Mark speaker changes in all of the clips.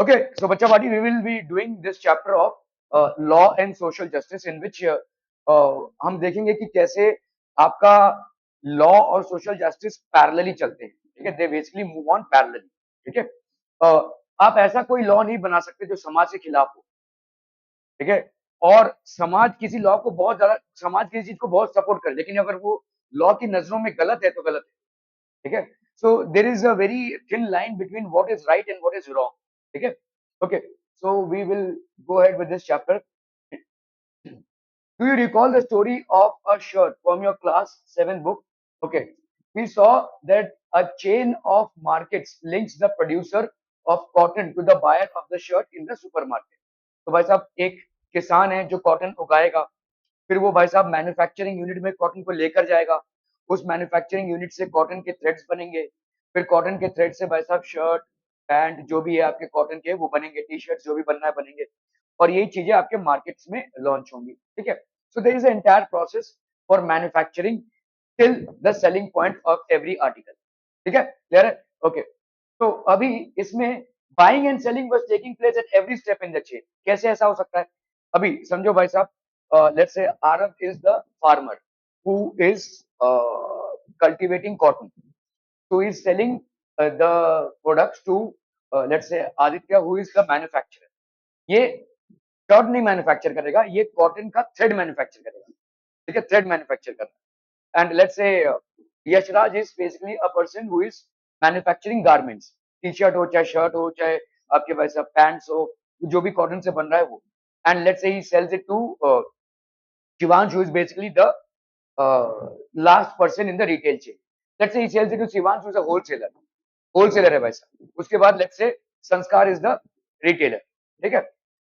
Speaker 1: Okay, so Bachawadi, we will be doing this chapter of law and social justice in which हम देखेंगे कि कैसे आपका law और सोशल जस्टिस पैरेलली चलते हैं, ठीक है, they basically move on parallelly, ठीक है। आप ऐसा कोई लॉ नहीं बना सकते जो समाज के खिलाफ हो, ठीक है। और समाज किसी लॉ को बहुत ज्यादा, समाज किसी चीज को बहुत सपोर्ट करे, लेकिन अगर वो लॉ की नजरों में गलत है तो गलत है, ठीक है। So there is a very thin line between what is right and what is wrong, ठीक है। Okay, so we will go ahead with this chapter. Do you recall the story of a shirt from your class 7 book? Okay. We saw that a chain of markets links the producer of cotton to the buyer of the shirt in the supermarket. तो भाई साहब एक किसान है जो cotton उगाएगा, फिर वो भाई साहब मैन्युफैक्चरिंग यूनिट में कॉटन को लेकर जाएगा, उस मैन्युफैक्चरिंग यूनिट से कॉटन के थ्रेड्स बनेंगे, फिर कॉटन के थ्रेड से भाई साहब शर्ट पैंट जो भी है आपके कॉटन के वो बनेंगे, टी शर्ट जो भी बनना है बनेंगे, और यही चीजें आपके मार्केट्स में लॉन्च होंगी, ठीक है। So there is a entire process for manufacturing till the selling point of every article, ठीक है, क्लियर है। ओके, तो अभी इसमें buying and selling was taking place at every step in the chain. कैसे ऐसा हो सकता है? अभी समझो भाई साहब, let's say Aarav is the farmer who is cultivating cotton, who is selling the products to let's say Aditya who is the manufacturer। ये शर्ट नहीं मैन्युफैक्चर करेगा, ये कॉटन का थ्रेड मैन्युफैक्चर करेगा, ठीक है, थ्रेड मैन्युफैक्चर करना। And let's say Yashraj is basically a person who is manufacturing garments, T shirt हो चाहे शर्ट हो चाहे आपके वैसा पैंट्स हो, जो भी कॉटन से बन रहा है वो। And let's say he sells it to Shivansh who is basically the last person in the retail chain. Let's say he sells it to Shivansh who is a wholesaler, wholesaler है भाई साहब। उसके बाद लेट्स से संस्कार इज द रिटेलर, ठीक है।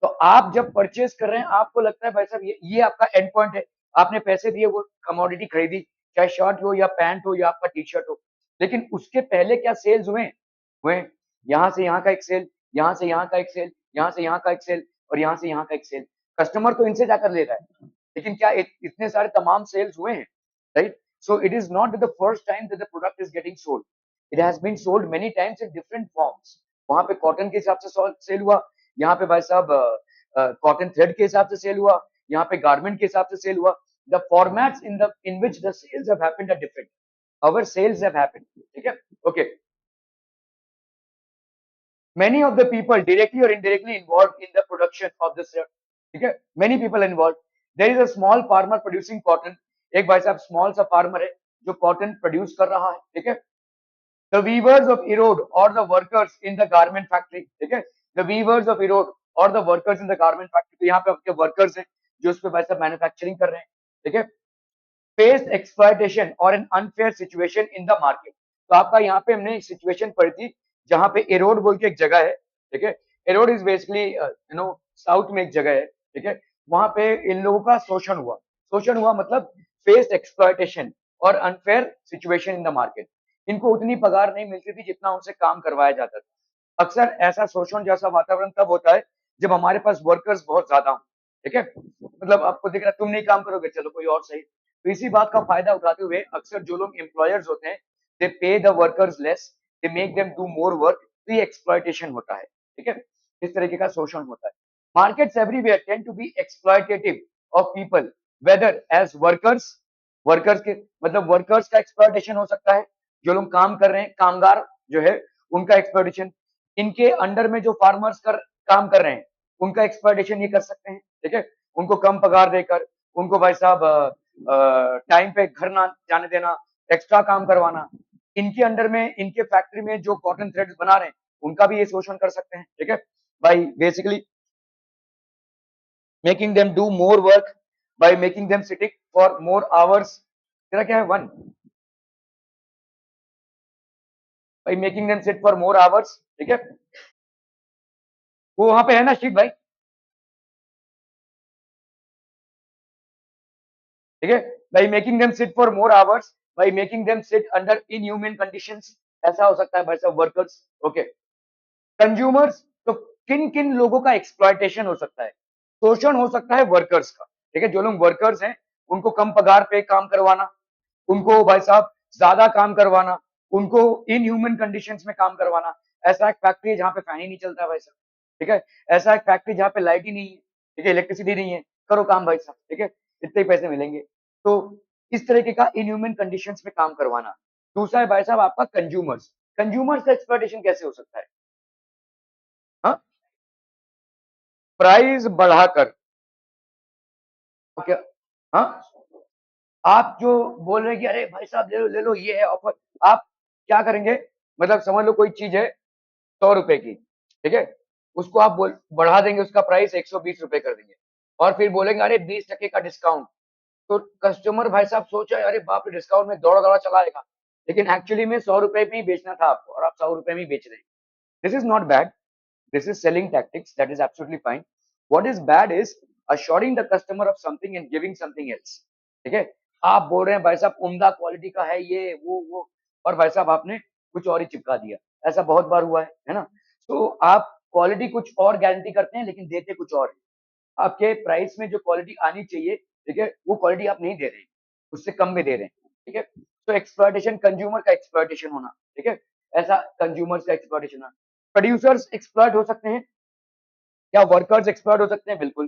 Speaker 1: तो आप जब परचेज कर रहे हैं आपको लगता है भाई साहब ये आपका एंड पॉइंट है, आपने पैसे दिए वो कमोडिटी खरीदी, चाहे शर्ट हो या पैंट हो या आपका टी शर्ट हो, लेकिन उसके पहले क्या सेल्स हुए? हुए। यहाँ से यहाँ का एक सेल, यहाँ से यहाँ का एक सेल, यहाँ से यहाँ का एक सेल, और यहाँ से यहाँ का एक सेल। कस्टमर तो इनसे जाकर ले रहा है, लेकिन क्या इतने सारे तमाम सेल्स हुए हैं? Right. So it is not the first time that the product is getting sold, it has been sold many times in different forms. वहां पे कॉटन के हिसाब से सेल हुआ, यहाँ पे भाई साहब कॉटन थ्रेड के हिसाब से सेल हुआ, यहाँ पे गारमेंट के हिसाब से सेल हुआ। The formats in which the sales have happened are different, our sales have happened, ठीक है। Okay, many of the people directly or indirectly involved in the production of this, ठीक है, many people involved। there is a small farmer producing cotton, एक भाई साहब small सा farmer है जो कॉटन प्रोड्यूस कर रहा है, ठीक है। the weavers of erode or the workers in the garment factory, ठीक है, the weavers of erode or the workers in the garment factory, तो यहाँ पे आपके वर्कर्स हैं जो उस पे भाई साहब मैन्युफैक्चरिंग कर रहे हैं, ठीक है। फेस एक्सप्लॉयटेशन और an unfair situation in the market, तो आपका यहाँ पे हमने एक सिचुएशन पढ़ी थी जहां पे एरोड बोल के एक जगह है, ठीक है। एरोड इज बेसिकली साउथ में एक जगह है, ठीक है। वहां पे इन लोगों का शोषण हुआ, शोषण हुआ मतलब फेस एक्सप्लॉयटेशन और unfair situation in the market. इनको उतनी पगार नहीं मिलती थी जितना उनसे काम करवाया जाता था। अक्सर ऐसा शोषण जैसा वातावरण तब होता है जब हमारे पास वर्कर्स बहुत ज्यादा हो, ठीक है। मतलब आपको दिख रहा है तुम नहीं काम करोगे, चलो कोई और सही। तो इसी बात का फायदा उठाते हुए अक्सर जो लोग एम्प्लॉयर्स होते हैं दे पे the workers less, they make them do more work, तो ये एक्सप्लॉयटेशन होता है, ठीक है, इस तरीके का शोषण होता है। Markets everywhere tend to be exploitative of people whether as workers, workers के मतलब वर्कर्स का एक्सप्लॉयटेशन हो सकता है, जो लोग काम कर रहे हैं कामगार जो है उनका एक्सप्लॉयटेशन, इनके अंडर में जो फार्मर्स काम कर रहे हैं उनका एक्सप्लॉयटेशन ये कर सकते हैं, ठीक है। उनको कम पगार देकर, उनको भाई साहब टाइम पे घर ना जाने देना, एक्स्ट्रा काम करवाना, इनके अंडर में इनके फैक्ट्री में जो कॉटन थ्रेड्स बना रहे हैं उनका भी ये शोषण कर सकते हैं, ठीक है। Bye basically making them do more work, by making them sitting for more hours, तेरा क्या है one, by making them sit for more hours, ठीक है। वो वहां पे है ना शीट भाई, ठीक है। By making them sit for more hours, by making them sit under inhuman conditions, ऐसा हो सकता है भाई साहब वर्कर्स, ओके। कंज्यूमर्स, तो किन किन लोगों का एक्सप्लॉयटेशन हो सकता है? शोषण हो सकता है वर्कर्स का, ठीक है। जो लोग वर्कर्स हैं उनको कम पगार पे काम करवाना, उनको भाई साहब ज्यादा काम करवाना, उनको इन ह्यूमन कंडीशंस में काम करवाना। ऐसा एक फैक्ट्री है जहां पे फैन ही नहीं चलता है भाई साहब, ठीक है? ऐसा एक फैक्ट्री जहाँ पे लाइट ही नहीं है, ठीक है, इलेक्ट्रिसिटी नहीं है, करो काम भाई साहब, ठीक है? इतने ही पैसे मिलेंगे। तो इस तरीके का इनह्यूमन कंडीशंस में काम करवाना। दूसरा है भाई साहब आपका कंज्यूमर्स। कंज्यूमर्स का एक्सप्लॉइटेशन कैसे हो सकता है? हाँ, प्राइस बढ़ाकर। ओके, हाँ, आप जो बोल रहे हैं कि अरे भाई साहब ले लो ये है ऑफर, आप क्या करेंगे? मतलब समझ लो कोई चीज है 100 रुपए की, ठीक है, उसको आप बोल बढ़ा देंगे, उसका प्राइस 120 रुपए कर देंगे और फिर बोलेंगे अरे 20% का डिस्काउंट। तो कस्टमर भाई साहब सोचा अरे बाप रे डिस्काउंट में दौड़ा दौड़ा चला आएगा, लेकिन एक्चुअली में 100 रुपए में ही बेचना था आपको और आप 100 रुपए में ही बेच रहे हैं। This is not bad, this is selling tactics, that is absolutely fine. What is bad is assuring the customer of something and giving something else. ठीक है, आप बोल रहे हैं भाई साहब उम्दा क्वालिटी का है ये वो, और भाई साहब आपने कुछ और ही चिपका दिया। ऐसा बहुत बार हुआ है ना? तो आप क्वालिटी कुछ और गारंटी करते हैं लेकिन देते कुछ और है। आपके प्राइस में जो क्वालिटी आनी चाहिए, ठीक है, वो क्वालिटी आप नहीं दे रहे हैं, उससे कम में दे रहे हैं, ठीक है? तो एक्सप्लॉइटेशन, कंज्यूमर का एक्सप्लॉइटेशन होना, ठीक है, ऐसा कंज्यूमर्स का एक्सप्लॉइटेशन होना। प्रोड्यूसर्स एक्सप्लॉइट हो सकते हैं, क्या वर्कर्स एक्सप्लॉइट हो सकते हैं? बिल्कुल।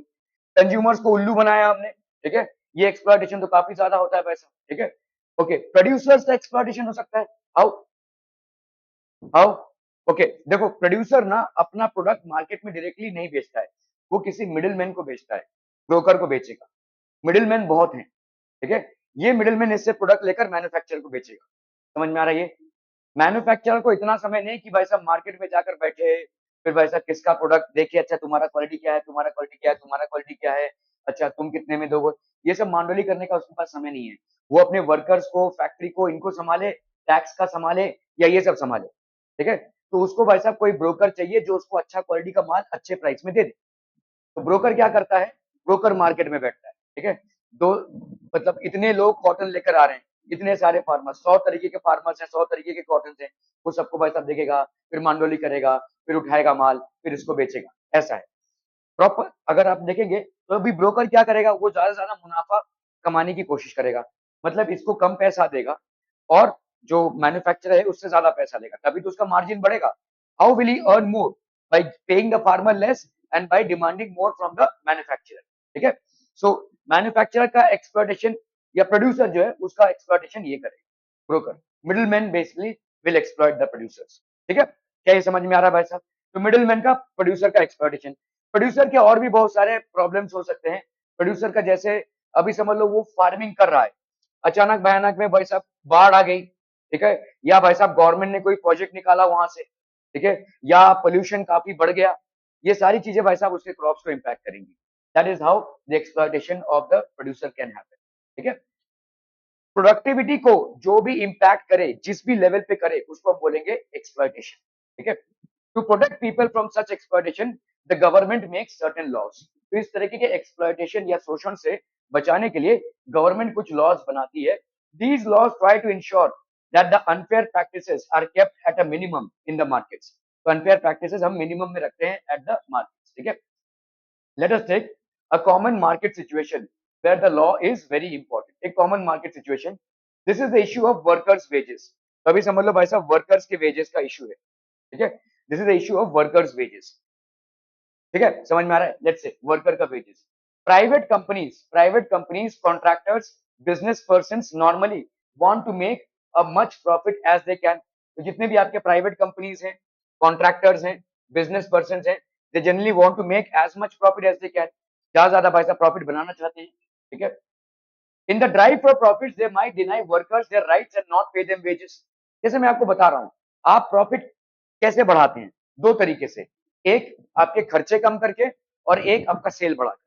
Speaker 1: कंज्यूमर्स को उल्लू बनाया हमने, ठीक है, ये एक्सप्लॉइटेशन तो काफी ज्यादा होता है पैसा, ठीक है। ओके, प्रोड्यूसर्स का एक्सप्लॉइटेशन हो सकता है। हाउ? हाउ? ओके, देखो प्रोड्यूसर ना अपना प्रोडक्ट मार्केट में डायरेक्टली नहीं बेचता है, वो किसी मिडिलमैन को बेचता है, ब्रोकर को बेचेगा। मिडिलमैन बहुत हैं, ठीक है, ये मिडिलमैन इससे प्रोडक्ट लेकर मैन्युफैक्चरर को बेचेगा। समझ में आ रहा है ये? मैन्युफैक्चरर को इतना समय नहीं कि भाई साहब मार्केट में जाकर बैठे, फिर भाई साहब किसका प्रोडक्ट देखे, अच्छा तुम्हारा क्वालिटी क्या है, तुम्हारा क्वालिटी क्या है, तुम्हारा क्वालिटी क्या है, अच्छा तुम कितने में दोगे, ये सब मांडोली करने का उसके पास समय नहीं है। वो अपने वर्कर्स को, फैक्ट्री को, इनको संभाले, टैक्स का संभाले या ये सब संभाले, ठीक है। तो उसको भाई साहब कोई ब्रोकर चाहिए जो उसको अच्छा क्वालिटी का माल अच्छे प्राइस में दे दे। तो ब्रोकर क्या करता है? ब्रोकर मार्केट में बैठता है, ठीक है। दो मतलब इतने लोग कॉटन लेकर आ रहे हैं, इतने सारे फार्मर्स, 100 तरीके के फार्मर्स हैं, 100 तरीके के कॉटन हैं, वो सबको भाई साहब देखेगा, फिर मांडोली करेगा, फिर उठाएगा माल, फिर इसको बेचेगा। ऐसा है प्रॉपर। अगर आप देखेंगे तो अभी ब्रोकर क्या करेगा, वो ज्यादा से ज्यादा मुनाफा कमाने की कोशिश करेगा, मतलब इसको कम पैसा देगा और जो मैन्युफैक्चरर है उससे ज्यादा पैसा लेगा, तभी तो उसका मार्जिन बढ़ेगा। How will he earn more? By paying the farmer less and by demanding more from the manufacturer, ठीक है। सो मैन्युफैक्चरर का एक्सप्लॉइटेशन या प्रोड्यूसर जो है उसका एक्सप्लॉइटेशन ये करेगा broker. Middle man basically will exploit the producers, ठीक है। क्या ये समझ में आ रहा है भाई साहब? तो मिडिल मैन का प्रोड्यूसर का एक्सप्लॉइटेशन। प्रोड्यूसर के और भी बहुत सारे प्रॉब्लम्स हो सकते हैं। प्रोड्यूसर का जैसे अभी समझ लो वो फार्मिंग कर रहा है, अचानक भयानक में भाई साहब बाढ़ आ गई, ठीक है, या भाई साहब गवर्नमेंट ने कोई प्रोजेक्ट निकाला वहां से, ठीक है, या पोल्यूशन काफी बढ़ गया, ये सारी चीजें भाई साहब उसके क्रॉप्स को इम्पैक्ट करेंगी। That is how the exploitation of the producer can happen, ठीक है। प्रोडक्टिविटी को जो भी इम्पैक्ट करे, जिस भी लेवल पे करे, उसको हम बोलेंगे एक्सप्लॉइटेशन, ठीक है। To protect people from such exploitation the government makes certain laws. तो इस तरीके के एक्सप्लॉइटेशन या शोषण से बचाने के लिए गवर्नमेंट कुछ लॉज बनाती है। These laws try to ensure that the unfair practices are kept at a minimum in the markets. तो अनफेयर प्रैक्टिसेस हम मिनिमम में रखते हैं एट द मार्केट्स, ठीक है। Let us take a common market situation where the law is very important. A common market situation. This is the issue of workers' wages. तो अभी समझ लो भाई साहब वर्कर्स के वेजेस का इशू है, ठीक है। This is the issue of workers wages, ठीक है, समझ में आ रहा है? लेट्स से वर्कर का wages. Private companies, contractors, business persons normally want to make a much profit as they can. तो जितने भी आपके प्राइवेट कंपनीज हैं, कॉन्ट्रैक्टर्स हैं, बिजनेस पर्सन हैं, they generally want to make as much profit as they can. ज्यादा ज्यादा भाई साहब प्रॉफिट बनाना चाहते हैं, ठीक है। In the drive for profit they might deny workers their rights and not pay them wages. जैसे मैं आपको बता रहा हूं, आप प्रॉफिट कैसे बढ़ाते हैं? दो तरीके से, एक आपके खर्चे कम करके और एक आपका सेल बढ़ाकर,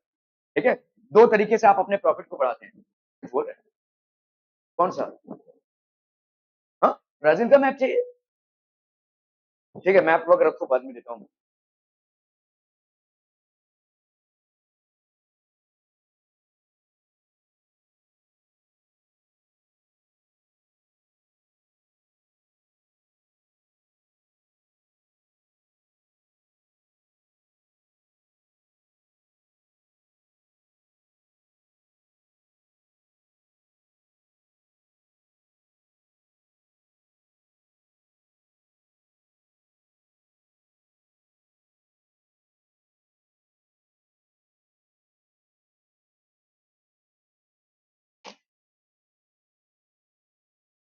Speaker 1: ठीक है। दो तरीके से आप अपने प्रॉफिट को बढ़ाते हैं। बोल रहे हैं कौन सा? हाँ, ब्राजील का मैप चाहिए? ठीक है, मैप वगैरह रखो, बाद में देता हूँ।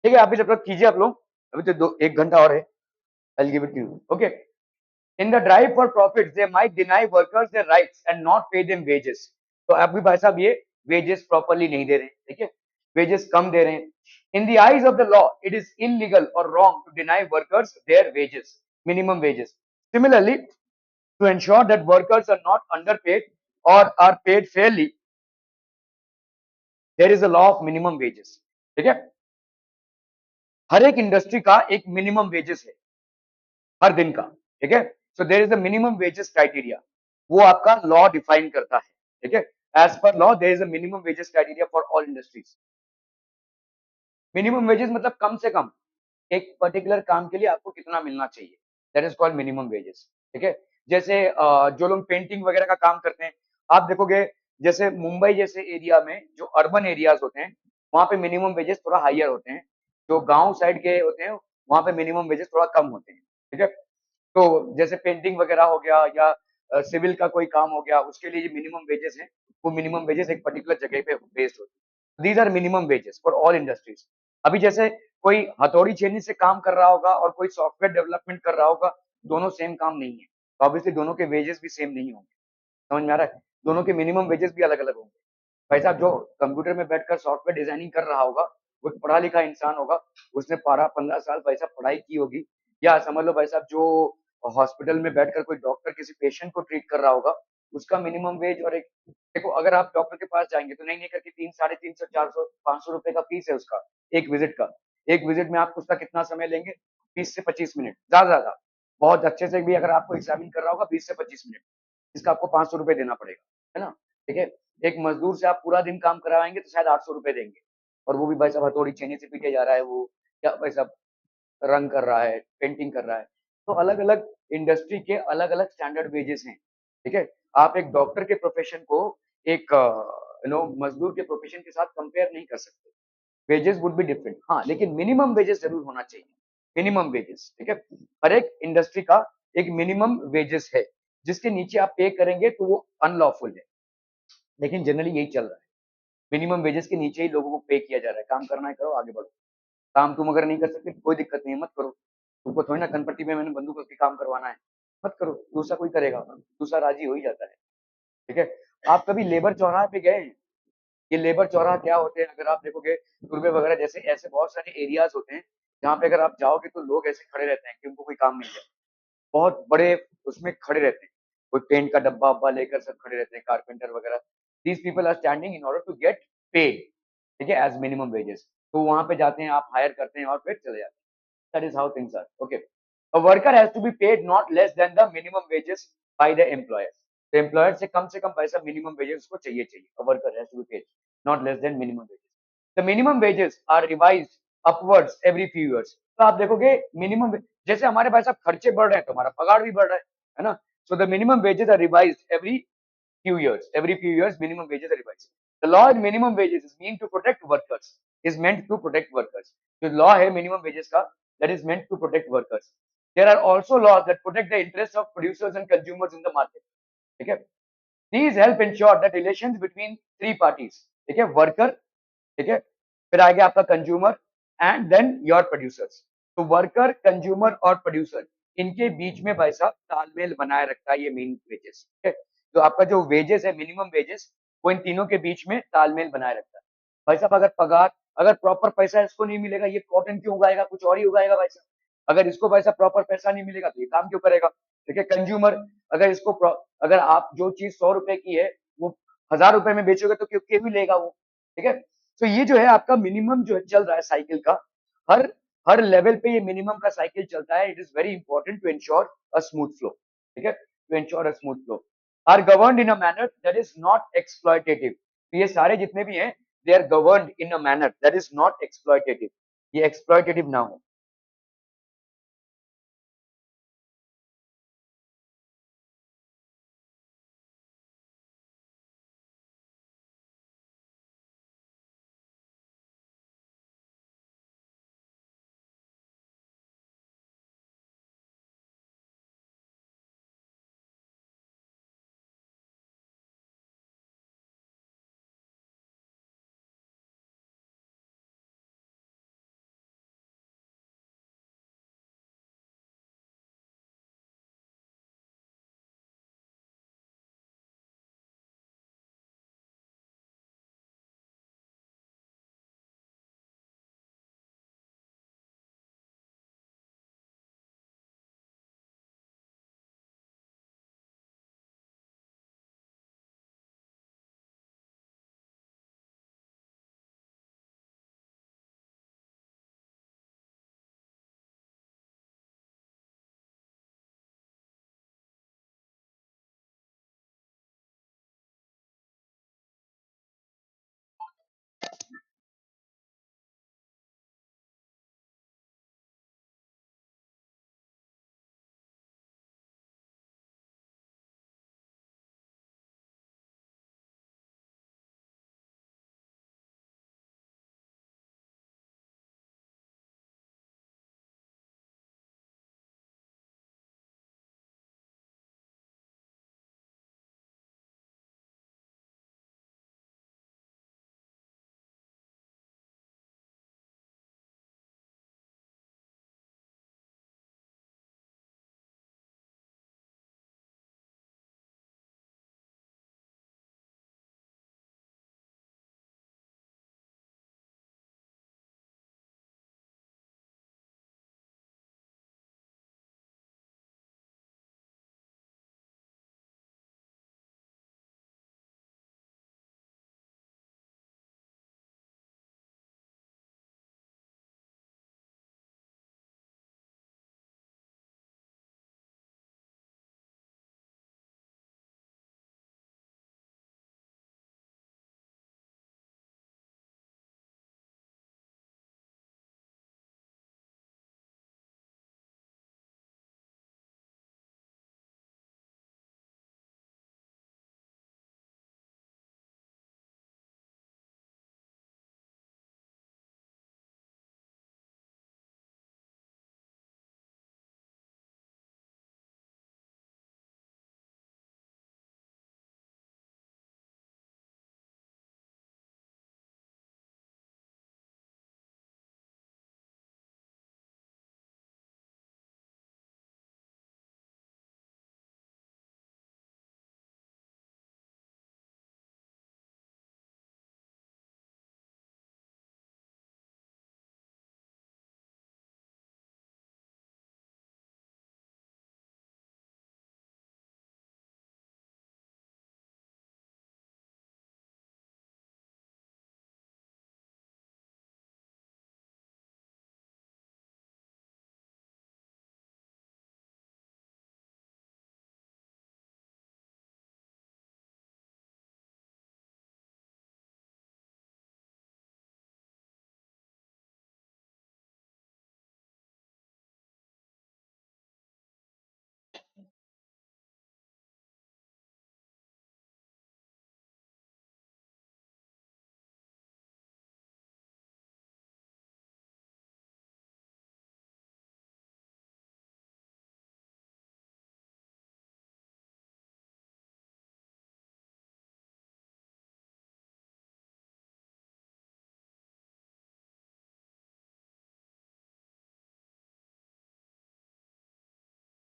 Speaker 1: ठीक है, आप भी जब तक कीजिए आप लोग, अभी तो 1 घंटा और है। I'll give it to you. Okay. In the drive for profits, they might deny workers their rights and not pay them wages. तो आप भी भाई साहब ये wages properly नहीं दे रहे हैं, ठीक है, wages कम दे रहे हैं. In the eyes of the law, it is illegal or wrong to deny workers their wages, minimum wages. Similarly, to ensure that workers are not underpaid or are paid fairly, there is a law of minimum wages. ठीक है, हर एक industry का एक minimum wages है हर दिन का, ठीक है. So there is a minimum wages criteria, वो आपका लॉ डिफाइन करता है, ठीक है. As per law there is a minimum wages criteria for all industries. Minimum wages मतलब कम से कम एक पर्टिकुलर काम के लिए आपको कितना मिलना चाहिए, that is called minimum wages, ठीक है. जैसे जो लोग पेंटिंग वगैरह का काम करते हैं, आप देखोगे जैसे मुंबई जैसे एरिया में जो अर्बन एरियाज होते हैं वहां पे मिनिमम वेजेस थोड़ा हाईयर होते हैं, जो गांव साइड के होते हैं वहां पे मिनिमम वेजेस थोड़ा कम होते हैं, ठीक है. तो जैसे पेंटिंग वगैरह हो गया या सिविल का कोई काम हो गया, उसके लिए जो मिनिमम वेजेस है वो मिनिमम वेजेस एक पर्टिकुलर जगह पे बेस्ड होती है. These are minimum wages for all industries. अभी जैसे कोई हथौड़ी छेनी से काम कर रहा होगा और कोई सॉफ्टवेयर डेवलपमेंट कर रहा होगा, दोनों सेम काम नहीं है, तो ऑब्वियसली दोनों के वेजेस भी सेम नहीं होंगे. समझ में आ रहा है, दोनों के मिनिमम वेजेस भी अलग अलग होंगे. भाई साहब जो कंप्यूटर में बैठकर सॉफ्टवेयर डिजाइनिंग कर रहा होगा वो एक पढ़ा लिखा इंसान होगा, उसने 12-15 साल भाई साहब पढ़ाई की होगी. या समझ लो भाई साहब जो हॉस्पिटल में बैठकर कोई डॉक्टर किसी पेशेंट को ट्रीट कर रहा होगा, उसका मिनिमम वेज और एक, देखो अगर आप डॉक्टर के पास जाएंगे तो नहीं नहीं करके 300, 350, 400, 500 रुपए का फीस है उसका, एक विजिट का. एक विजिट में आप उसका कितना समय लेंगे, 20 से 25 मिनट ज्यादा. बहुत अच्छे से भी अगर आपको एग्जामिन कर रहा होगा 20 से 25 मिनट, इसका आपको 500 रुपए देना पड़ेगा, है ना. ठीक है, एक मजदूर से आप पूरा दिन काम करवाएंगे तो शायद 800 रुपए देंगे, और वो भी भाई साहब हथौड़ी छेनी से पीटे जा रहा है, वो क्या भाई साहब रंग कर रहा है, पेंटिंग कर रहा है. तो अलग अलग इंडस्ट्री के अलग अलग स्टैंडर्ड वेजेस हैं, ठीक है. आप एक डॉक्टर के प्रोफेशन को एक मजदूर के प्रोफेशन के साथ कंपेयर नहीं कर सकते. वेजेस वुड बी डिफरेंट, हाँ, लेकिन मिनिमम वेजेस जरूर होना चाहिए. मिनिमम वेजेस, ठीक है. हर एक इंडस्ट्री का एक मिनिमम वेजेस है, जिसके नीचे आप पे करेंगे तो वो अनलॉफुल है, लेकिन जनरली यही चल रहा है. मिनिमम वेजेस के नीचे ही लोगों को पे किया जा रहा है. काम करना है करो, आगे बढ़ो. काम तुम अगर नहीं कर सकते कोई दिक्कत नहीं है, मत करो. तुमको थोड़ी ना कनपट्टी में मैंने बंदूक रख के काम करवाना है, मत करो. दूसरा कोई करेगा, दूसरा राजी हो ही जाता है, ठीक है. आप कभी लेबर चौराहे पे गए हैं? ये लेबर चौराहा क्या होते हैं, अगर आप देखोगे टूरबे वगैरह जैसे ऐसे बहुत सारे एरियाज होते हैं जहाँ पे अगर आप जाओगे तो लोग ऐसे खड़े रहते हैं कि उनको कोई काम मिल जाए. बहुत बड़े उसमें खड़े रहते हैं, कोई पेंट का डब्बा वब्बा लेकर सब खड़े रहते हैं, कारपेंटर वगैरह. These people are standing in order to get paid, ठीक है, एज मिनिमम वेजेस. तो वहां पे जाते हैं, आप हायर करते हैं और फिर चले जाते हैं. That is how things are. Okay, a worker has to be paid not less than the minimum wages by the employer. तो एम्प्लॉयर से कम पैसा मिनिमम वेजेस उसको चाहिए. A worker has to be paid not less than minimum wages. The minimum wages are revised upwards every few years. तो आप देखोगे minimum, जैसे हमारे भाई साहब खर्चे बढ़ रहे हैं तो हमारा पगार भी बढ़ रहा है ना. So the minimum wages are revised every few years minimum wages are revised. The law in minimum wages is meant to protect workers, is meant to protect workers. जो law है minimum wages का, that is meant to protect workers. There are also laws that protect the interests of producers and consumers in the market, ठीक है. These help ensure that relations between three parties, ठीक है, worker, ठीक है, फिर आगे आपका consumer and then your producers. तो वर्कर, कंज्यूमर और प्रोड्यूसर, इनके बीच में भाई साहब तालमेल बनाए रखता है ये मेन वेजेस, ठीक है. तो आपका जो वेजेस है मिनिमम वेजेस, वो इन तीनों के बीच में तालमेल बनाए रखता है. भाई साहब अगर पगार, अगर प्रॉपर पैसा इसको नहीं मिलेगा, ये कॉटन क्यों उगाएगा, कुछ और ही उगाएगा भाई साहब. अगर इसको भाई साहब प्रॉपर पैसा नहीं मिलेगा तो ये काम क्यों करेगा, ठीक है. कंज्यूमर, अगर इसको अगर आप जो चीज 100 रुपए की है वो 1000 रुपए में बेचोगे तो क्यों क्यों लेगा वो, ठीक है. तो ये जो है आपका मिनिमम जो है चल रहा है साइकिल का, हर हर लेवल पे ये मिनिमम का साइकिल चलता है. It is very important to ensure a smooth flow, ठीक है, to ensure a smooth flow. Are governed in a manner that is not exploitative. तो ये सारे जितने भी हैं they are governed in a manner that is not exploitative, ये exploitative ना हो.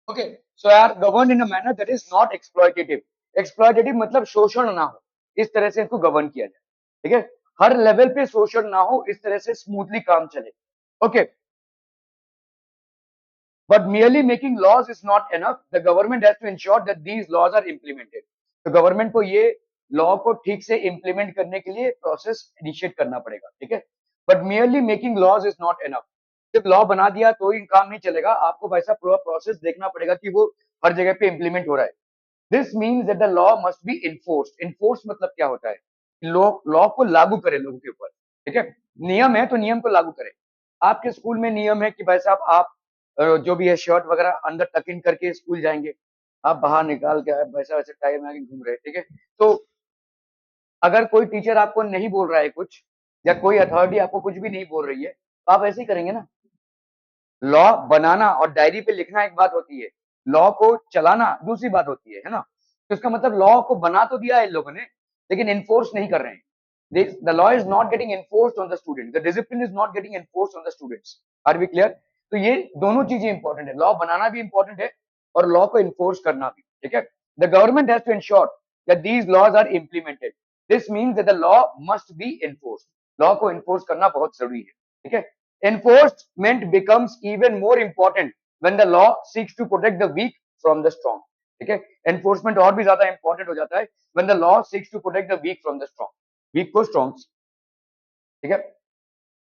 Speaker 1: ओके, सो यार govern in a manner that is not exploitative. Exploitative मतलब शोषण ना हो, इस तरह से इसको गवर्न किया जाए। ठीक है, हर लेवल पे शोषण ना हो, इस तरह से स्मूथली काम चले। Okay, but merely making laws is not enough. The government has to ensure that these laws are implemented. तो गवर्नमेंट को ये लॉ को ठीक से इम्प्लीमेंट करने के लिए प्रोसेस इनिशिएट करना पड़ेगा। ठीक है, but merely making laws is not enough. सिर्फ लॉ बना दिया तो ही काम नहीं चलेगा, आपको वैसा पूरा प्रोसेस देखना पड़ेगा कि वो हर जगह पे इम्प्लीमेंट हो रहा है। This means that the law must B enforced. Enforce मतलब क्या होता है? लॉ को लागू करे लोगों के ऊपर। ठीक है, नियम है तो नियम को लागू करे। आपके स्कूल में नियम है कि भाई साहब आप जो भी है शर्ट वगैरह अंदर टक इन करके स्कूल जाएंगे, आप बाहर निकाल के वैसा वैसे टाइम में आके घूम रहे हैं। ठीक है, तो अगर कोई टीचर आपको नहीं बोल रहा है कुछ, या कोई अथॉरिटी आपको कुछ भी नहीं बोल रही है, तो आप ऐसे ही करेंगे ना। लॉ बनाना और डायरी पे लिखना एक बात होती है, लॉ को चलाना दूसरी बात होती है ना। तो इसका मतलब लॉ को बना तो दिया है इन लोगों ने, लेकिन इन्फोर्स नहीं कर रहे हैं। The law is not getting enforced on the student, the discipline is not getting enforced on the students. Are we clear? तो ये दोनों चीजें इंपॉर्टेंट है, लॉ बनाना भी इंपॉर्टेंट है और लॉ को इन्फोर्स करना भी। ठीक है, the government has to ensure that these laws are implemented. This means that the law must be enforced. Law को इन्फोर्स करना बहुत जरूरी है। ठीक है, enforcement becomes even more important when the law seeks to protect the weak from the strong। ठीक है, enforcement और भी ज्यादा इंपॉर्टेंट हो जाता है when the law seeks to protect the weak from the strong, weak को स्ट्रॉन्ग। ठीक है,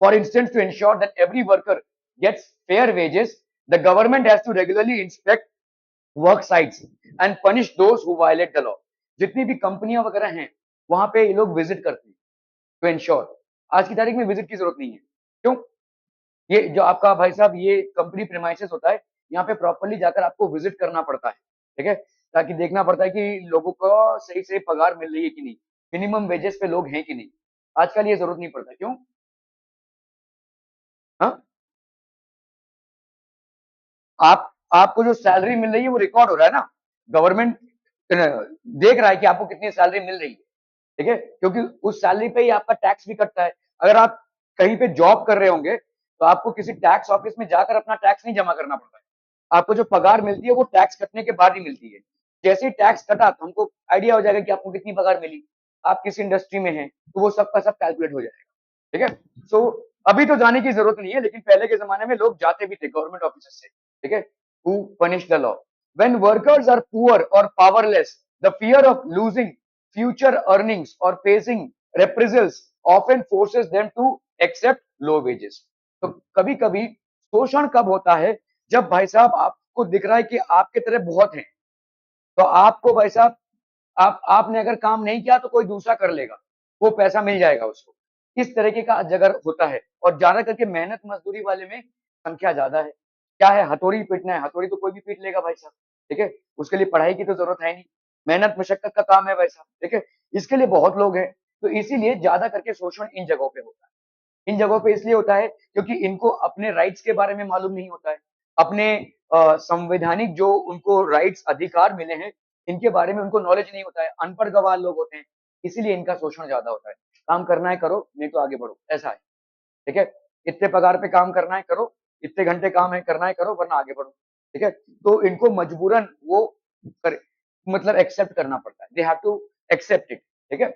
Speaker 1: for instance to ensure that every worker gets fair wages, the government has to regularly inspect work sites and punish those who violate the law। जितनी भी कंपनियां वगैरह हैं वहां पे ये लोग विजिट करते हैं टू इंश्योर। आज की तारीख में विजिट की जरूरत नहीं है। क्यों? ये जो आपका भाई साहब ये कंपनी प्रेमाइसेस होता है, यहाँ पे प्रॉपर्ली जाकर आपको विजिट करना पड़ता है। ठीक है, ताकि देखना पड़ता है कि लोगों को सही से पगार मिल रही है कि नहीं, मिनिमम वेजेस पे लोग हैं कि नहीं। आजकल ये जरूरत नहीं पड़ता। क्यों? हाँ, आप आपको जो सैलरी मिल रही है वो रिकॉर्ड हो रहा है ना। गवर्नमेंट देख रहा है कि आपको कितनी सैलरी मिल रही है। ठीक है, क्योंकि उस सैलरी पे ही आपका टैक्स भी कटता है। अगर आप कहीं पे जॉब कर रहे होंगे तो आपको किसी टैक्स ऑफिस में जाकर अपना टैक्स नहीं जमा करना पड़ता है। आपको जो पगार मिलती है वो टैक्स कटने के बाद ही मिलती है। जैसे ही टैक्स कटा तो हमको आइडिया हो जाएगा कि आपको कितनी पगार मिली, आप किस इंडस्ट्री में हैं, तो वो सब का सब कैलकुलेट हो जाएगा। ठीक है, सो अभी तो जाने की जरूरत नहीं है, लेकिन पहले के जमाने में लोग जाते भी थे गवर्नमेंट ऑफिस से। ठीक है, who punish the law when workers are poor और powerless, the fear of losing future earnings और facing reprisals often forces them to accept low wages। तो कभी कभी शोषण कब होता है? जब भाई साहब आपको दिख रहा है कि आपके तरह बहुत हैं, तो आपको भाई साहब आपने अगर काम नहीं किया तो कोई दूसरा कर लेगा, वो पैसा मिल जाएगा उसको। इस तरीके का जगह होता है, और ज्यादा करके मेहनत मजदूरी वाले में संख्या ज्यादा है। क्या है, हथौड़ी पीटना है, हथौड़ी तो कोई भी पीट लेगा भाई साहब। ठीक है, उसके लिए पढ़ाई की तो जरूरत है नहीं, मेहनत मशक्कत का काम है भाई साहब। ठीक है, इसके लिए बहुत लोग हैं। तो इसीलिए ज्यादा करके शोषण इन जगहों पे होता है। इन जगहों पे इसलिए होता है क्योंकि इनको अपने राइट्स के बारे में मालूम नहीं होता है, अपने संवैधानिक जो उनको राइट्स अधिकार मिले हैं इनके बारे में उनको नॉलेज नहीं होता है, अनपढ़ गवार लोग होते हैं। इसीलिए इनका शोषण ज्यादा होता है। काम करना है करो, नहीं तो आगे बढ़ो, ऐसा है। ठीक है, इतने पगार पे काम करना है करो, इतने घंटे काम है करना है करो, वरना आगे बढ़ो। ठीक है, तो इनको मजबूरन वो कर, मतलब एक्सेप्ट करना पड़ता है, they have to accept it. ठीक है,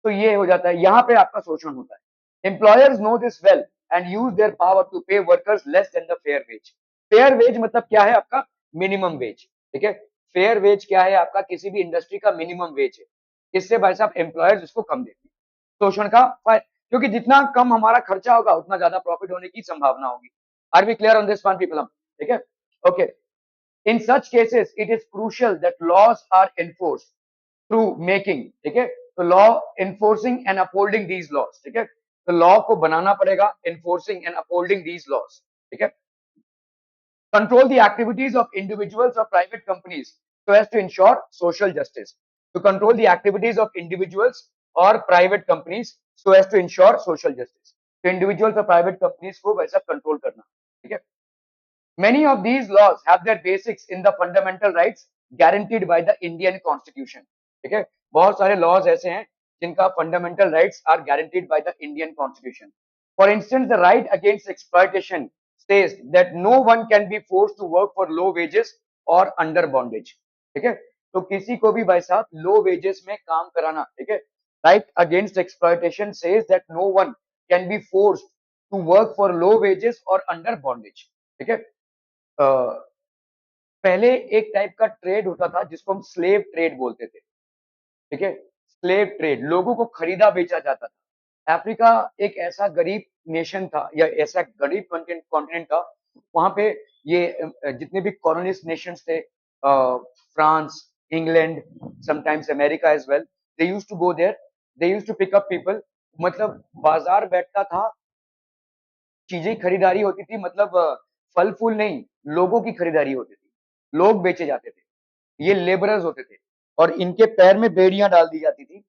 Speaker 1: तो ये हो जाता है, यहाँ पे आपका शोषण होता है। Employers know this well and use their power to pay workers less than the fair wage. Fair wage मतलब क्या है? आपका मिनिमम वेज। ठीक है, फेयर वेज क्या है? आपका किसी भी इंडस्ट्री का मिनिमम वेज है। इससे भाई साहब एम्प्लॉयर्स उसको कम देते हैं। शोषण का क्योंकि जितना कम हमारा खर्चा होगा उतना ज्यादा प्रॉफिट होने की संभावना होगी। Are we clear on this one people? ठीक है, okay. In such cases it is crucial that laws are enforced through making. ठीक है, तो law enforcing and upholding these laws. ठीक है, तो लॉ को बनाना पड़ेगा, enforcing and upholding these laws. ठीक है, control the activities of individuals or private companies so as to ensure social justice। To control the activities of individuals or private companies so as to ensure social justice। तो individuals और private companies को वैसा control करना। ठीक है, many of these laws have their basics in the fundamental rights guaranteed by the Indian Constitution। ठीक है, बहुत सारे laws ऐसे हैं जिनका fundamental rights are guaranteed by the Indian Constitution। For instance, the right against exploitation says that no one can be forced to work for low wages और under bondage. ठीक है, तो किसी को भी भाई साहब लो वेजेस में काम कराना, ठीक है, right against exploitation says that no one can be forced to work for low wages और अंडर बॉन्डेज। ठीक है, पहले एक टाइप का ट्रेड होता था जिसको हम स्लेव ट्रेड बोलते थे। ठीक है, स्लेव ट्रेड, लोगों को खरीदा बेचा जाता था। अफ्रीका एक ऐसा गरीब नेशन था या ऐसा गरीब कॉन्टिनेंट था, वहां पे ये जितने भी कॉलोनिस्ट नेशंस थे, France, England, sometimes America as well, they used to go there, they used to pick up people. मतलब बाजार बैठता था, चीजें खरीदारी होती थी, मतलब फल फूल नहीं, लोगों की खरीदारी होती थी, लोग बेचे जाते थे, ये लेबरर्स होते थे, और इनके पैर में बेड़ियां डाल दी जाती थी,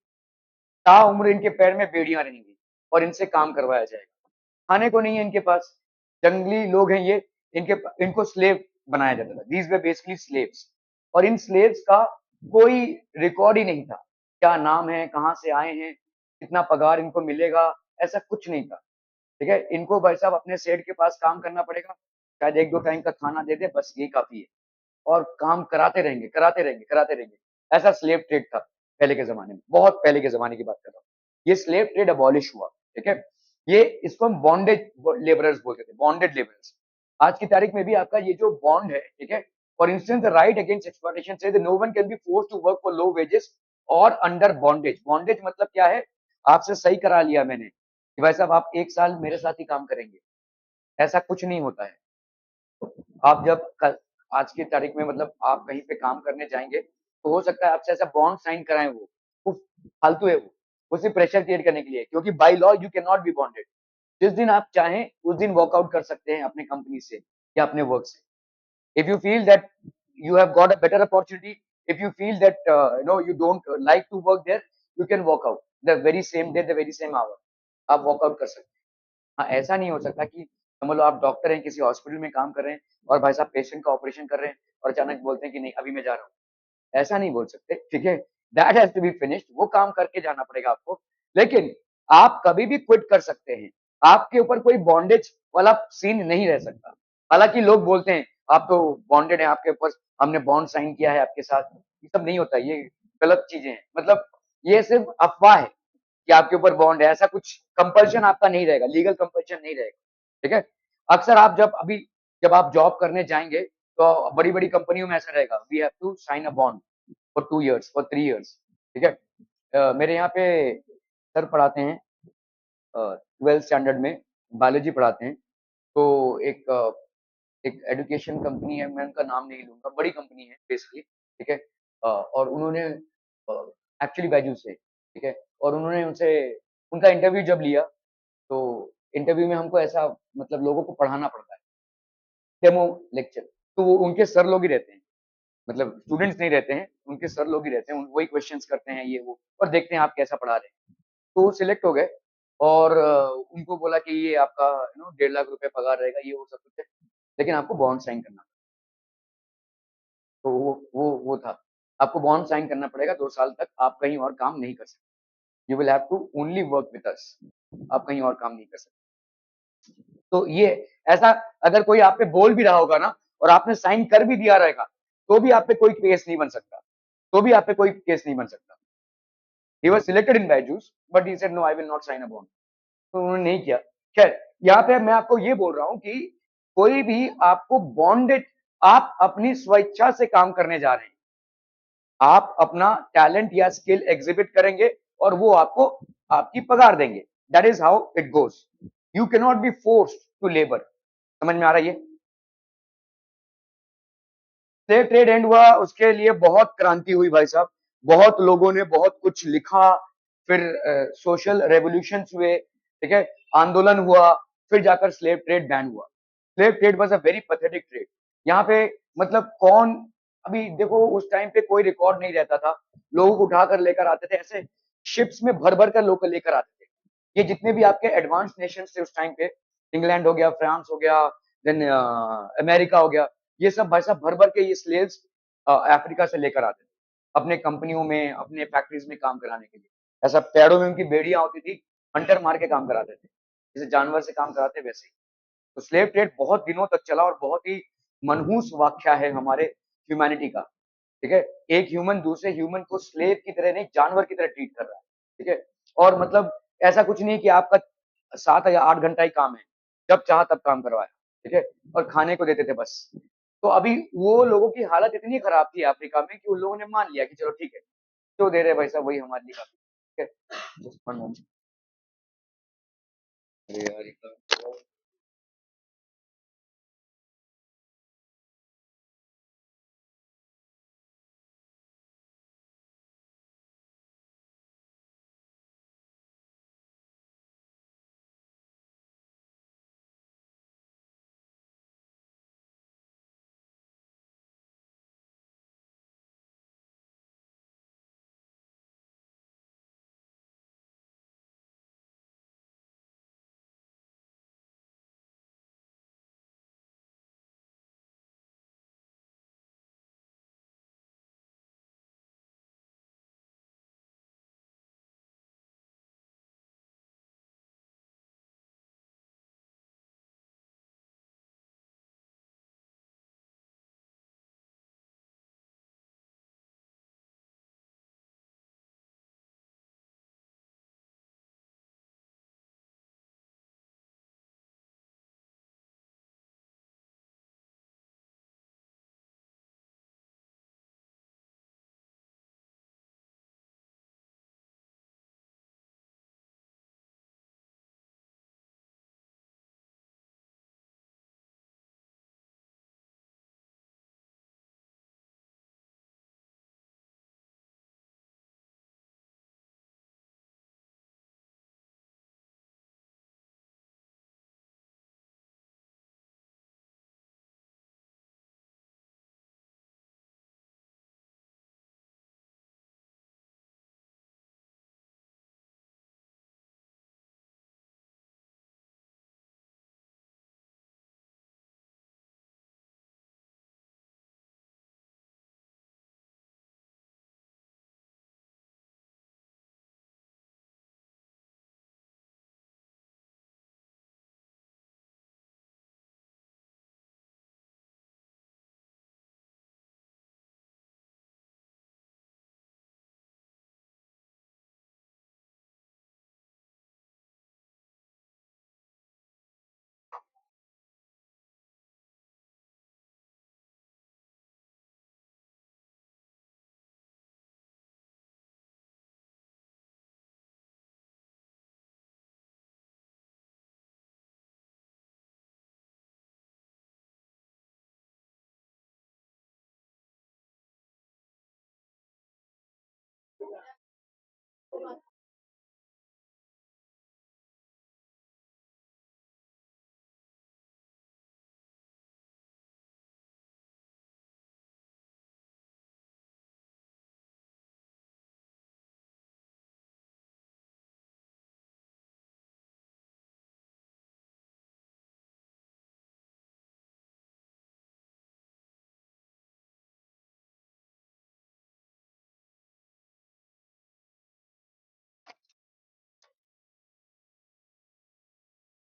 Speaker 1: ताउम्र इनके पैर में बेड़ियां रहेंगी और इनसे काम करवाया जाएगा। खाने को नहीं है इनके पास, जंगली लोग हैं ये, इनके इनको स्लेव बनाया जाता था। दीज वे बेसिकली स्लेव्स, और इन स्लेव्स का कोई रिकॉर्ड ही नहीं था, क्या नाम है, कहाँ से आए हैं, कितना पगार इनको मिलेगा, ऐसा कुछ नहीं था। ठीक है, इनको भाई साहब अपने सेठ के पास काम करना पड़ेगा, शायद एक दो टाइम का खाना दे दे, बस ये काफी है, और काम कराते रहेंगे कराते रहेंगे कराते रहेंगे। ऐसा स्लेव ट्रेड था पहले के जमाने में, बहुत पहले के जमाने की बात कर रहा हूँ। ये स्लेव ट्रेड अबॉलिश हुआ। ठीक है, ये इसको हम बॉन्डेज लेबरर्स बोलते थे, बॉन्डेड लेबरर्स। आज की तारीख में भी आपका ये जो बॉन्ड है, ठीक है, for instance the right against exploitation से no one can be force to work for low wages और अंडर बॉन्डेज। बॉन्डेज मतलब क्या है, आपसे सही करा लिया मैंने कि भाई साहब आप एक साल मेरे साथ ही काम करेंगे, ऐसा कुछ नहीं होता है। आप जब कल, आज की तारीख में मतलब आप कहीं पे काम करने जाएंगे, तो हो सकता है आपसे ऐसा बॉन्ड साइन कराएं, वो फालतू है, वो सिर्फ प्रेशर क्रिएट करने के लिए, क्योंकि by law you can not be bonded. जिस दिन आप चाहें उस दिन वॉकआउट कर सकते हैं अपने कंपनी से या अपने वर्क से। if you feel that you have got a better opportunity, if you feel that you don't like to work there, you can walk out the very same day, the very same hour, आप walkout कर सकते हैं। हाँ, ऐसा नहीं हो सकता कि समझ लो आप डॉक्टर हैं, किसी हॉस्पिटल में काम कर रहे हैं और भाई साहब पेशेंट का ऑपरेशन कर रहे हैं और अचानक बोलते हैं कि नहीं अभी मैं जा रहा हूँ, ऐसा नहीं बोल सकते। ठीक है, that has to be finished, वो काम करके जाना पड़ेगा आपको। लेकिन आप कभी भी क्विट कर सकते हैं, आपके ऊपर कोई बॉन्डेज वाला सीन नहीं रह सकता। हालांकि लोग बोलते हैं आप तो बॉन्डेड हैं, आपके ऊपर हमने बॉन्ड साइन किया है आपके साथ, ये सब नहीं होता, ये गलत चीजें हैं। मतलब ये सिर्फ अफवाह है कि आपके ऊपर बॉन्ड है, ऐसा कुछ कंपल्शन आपका नहीं रहेगा, लीगल कंपल्शन नहीं रहेगा। ठीक है, अक्सर आप जब आप जॉब करने जाएंगे तो बड़ी बड़ी कंपनियों में ऐसा रहेगा, we have to sign a bond for 2 years for 3 years। ठीक है, मेरे यहाँ पे सर पढ़ाते हैं 12th स्टैंडर्ड में, बायोलॉजी पढ़ाते हैं। तो एक एजुकेशन कंपनी है, मैं उनका नाम नहीं लूंगा, बड़ी कंपनी है बेसिकली। ठीक है, और उन्होंने एक्चुअली बैजू से, ठीक है, और उन्होंने उनसे उनका इंटरव्यू जब लिया, तो इंटरव्यू में हमको ऐसा मतलब लोगों को पढ़ाना पड़ता है, डेमो लेक्चर, तो वो उनके सर लोग ही रहते हैं, मतलब स्टूडेंट्स नहीं रहते हैं, उनके सर लोग ही रहते हैं, वही क्वेश्चंस करते हैं ये वो, और देखते हैं आप कैसा पढ़ा रहे हैं। तो वो सिलेक्ट हो गए, और उनको बोला कि ये आपका 1.5 लाख रुपए पगार रहेगा, ये वो सब कुछ है, लेकिन आपको बॉन्ड साइन करना। तो वो था, आपको बॉन्ड साइन करना पड़ेगा, 2 साल तक आप कहीं और काम नहीं कर सकते, you will have to only work with us, आप कहीं और काम नहीं कर सकते। तो ये ऐसा, अगर कोई आप पे बोल भी रहा होगा ना और आपने साइन कर भी दिया रहेगा, तो भी आप पे कोई केस नहीं बन सकता, तो भी आप पे कोई केस नहीं बन सकता। He was selected in Byju's but he said no I will not sign a bond, तो उन्होंने नहीं किया। खैर, यहाँ पे मैं आपको ये बोल रहा हूँ कि कोई भी आपको बॉन्डेड, आप अपनी स्वेच्छा से काम करने जा रहे हैं, आप अपना टैलेंट या स्किल एग्जिबिट करेंगे और वो आपको आपकी पगार देंगे, that is how it goes, you can not be forced to labour. समझ में आ रहा है? स्लेव ट्रेड एंड हुआ, उसके लिए बहुत क्रांति हुई भाई साहब, बहुत लोगों ने बहुत कुछ लिखा, फिर सोशल रेवोल्यूशन हुए, ठीक है, आंदोलन हुआ, फिर जाकर स्लेव ट्रेड बैन हुआ। Slave trade was a very pathetic trade. यहाँ पे मतलब कौन, अभी देखो उस टाइम पे कोई रिकॉर्ड नहीं रहता था, लोगोग उठाकर लेकर आते थे, ऐसे शिप्स में भर भर कर लोग लेकर आते थे। ये जितने भी आपके एडवांस नेशन थे उस टाइम पे, इंग्लैंड हो गया, फ्रांस हो गया, देन अमेरिका हो गया, ये सब भाई साहब भर भर के ये स्लेव्स अफ्रीका से लेकर आते थे अपने कंपनियों में, अपने फैक्ट्रीज में काम कराने के लिए। ऐसा पैरों में उनकी बेड़ियां होती थी, हंटर मार के काम कराते थे, जैसे जानवर से काम कराते वैसे ही। तो स्लेव ट्रेड बहुत दिनों तक चला और बहुत ही मनहूस वाक्या है हमारे ह्यूमैनिटी का, ठीक है? एक ह्यूमन दूसरे ह्यूमन को स्लेव की तरह नहीं, जानवर की तरह ट्रीट कर रहा है, ठीक है? और मतलब ऐसा कुछ नहीं कि आपका 7 या 8 घंटा ही काम है, जब चाहा तब काम करवाया, ठीक है? और खाने को देते थे बस। तो अभी वो लोगों की हालत इतनी खराब थी अफ्रीका में कि उन लोगों ने मान लिया कि चलो ठीक है, जो दे रहे हैं भाई साहब वही हमारे लिए काफ़ी है, ठीक है? Just one moment. अरे यार! ये क्या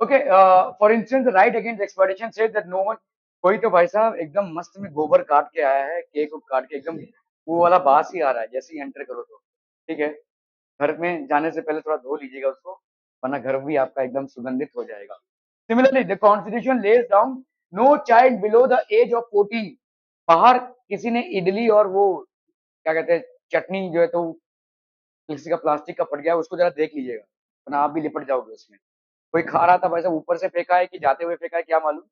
Speaker 1: okay, for instance right against exploitation said that no one, कोई तो भाई साहब एकदम मस्त में गोबर काट के आया है, केक को काट के एकदम वो वाला बास ही आ रहा है जैसे ही एंटर करो तो, ठीक है? घर में जाने से पहले थोड़ा धो लीजिएगा उसको, वरना घर भी आपका एकदम सुगंधित हो जाएगा। Similarly the constitution lays down no child below the age of 14। बाहर किसी ने इडली और वो क्या कहते हैं चटनी जो है तो किसी का प्लास्टिक का फट गया, उसको जरा देख लीजिएगा, वरना आप भी लिपट जाओगे उसमें। कोई खा रहा था भाई साहब, ऊपर से फेंका है कि जाते हुए फेंका है क्या मालूम,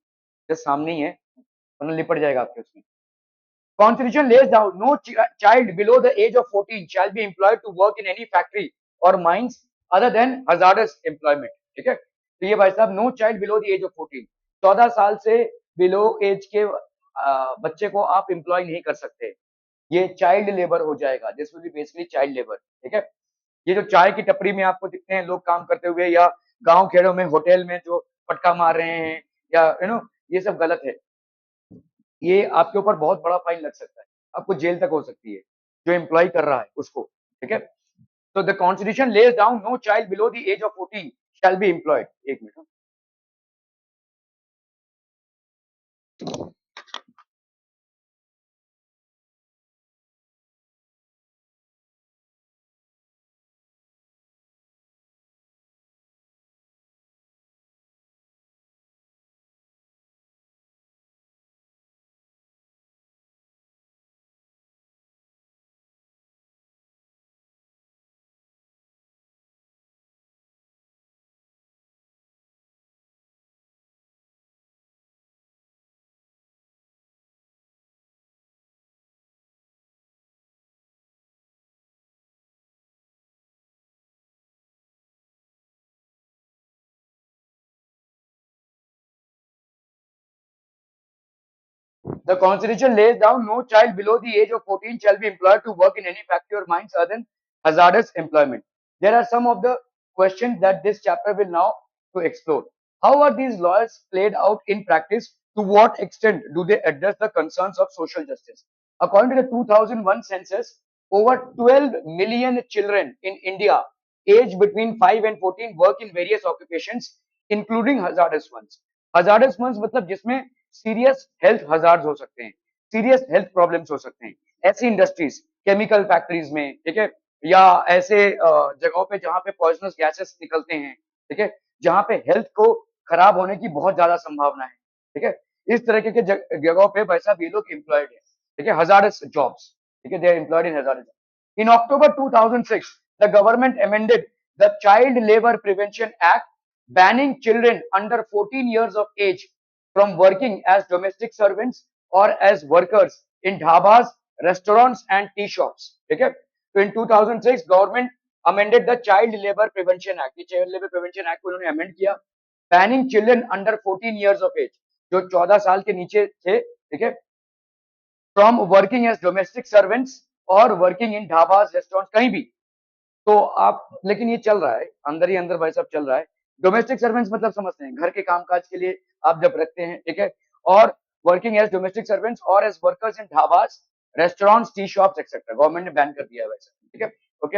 Speaker 1: जस्ट सामने ही है, वरना लिपट जाएगा आपके उसमें। Constitution lays down no child below the age of 14 shall be employed to work in any factory or mines other than hazardous employment, ठीक है? तो ये भाई साहब no child below the age of 14, 14 साल से बिलो एज के बच्चे को आप एम्प्लॉय नहीं कर सकते, ये चाइल्ड लेबर हो जाएगा, this will be basically child labour, ठीक है? ये जो चाय की टपरी में आपको दिखते हैं लोग काम करते हुए, या गांव खेड़ों में होटल में जो पटका मार रहे हैं, या ये सब गलत है, ये आपके ऊपर बहुत बड़ा फाइन लग सकता है, आपको जेल तक हो सकती है, जो एम्प्लॉय कर रहा है उसको, ठीक है? तो the constitution lays down no child below the age of 14 shall be employed. एक मिनट। The Constitution lays down no child below the age of 14 shall be employed to work in any factory or mines other than hazardous employment. There are some of the questions that this chapter will now to explore. How are these laws played out in practice? To what extent do they address the concerns of social justice? According to the 2001 census, over 12 million children in India aged between 5 and 14 work in various occupations, including hazardous ones. Hazardous ones मतलब जिसमें serious health hazard हो सकते हैं, serious health problems हो सकते हैं, ऐसी industries, chemical factories में, ठीक है, या ऐसे जगहों पे जहां पे पॉइजनस गैसेस निकलते हैं, ठीक है, जहां पे हेल्थ को खराब होने की बहुत ज्यादा संभावना है, ठीक है, इस तरीके के जगहों पे वैसा भी लोग एम्प्लॉयड है, ठीक है, हजारस जॉब्स, ठीक है, दे आर एम्प्लॉयड इन हजारस। In October 2006 the government amended the child labour prevention act, banning children under 14 years of age from working as domestic servants or as workers in dhabas, restaurants and tea shops. ठीक है, तो in 2006 government amended the child labor prevention act, ये child labor prevention act को उन्होंने amend किया, banning children under 14 years of age, जो 14 साल के नीचे थे, ठीक है, from working as domestic servants और working in dhabas, restaurants, कहीं भी। तो आप, लेकिन ये चल रहा है अंदर ही अंदर भाई साहब, चल रहा है। डोमेस्टिक सर्वेंट्स मतलब समझते हैं, घर के कामकाज के लिए आप जब रखते हैं, ठीक है, और वर्किंग एज डोमेस्टिक सर्वेंट्स और as workers in dhabas, restaurants, tea shops etcetera, government ने बैन कर दिया है वैसे, ठीक है, okay.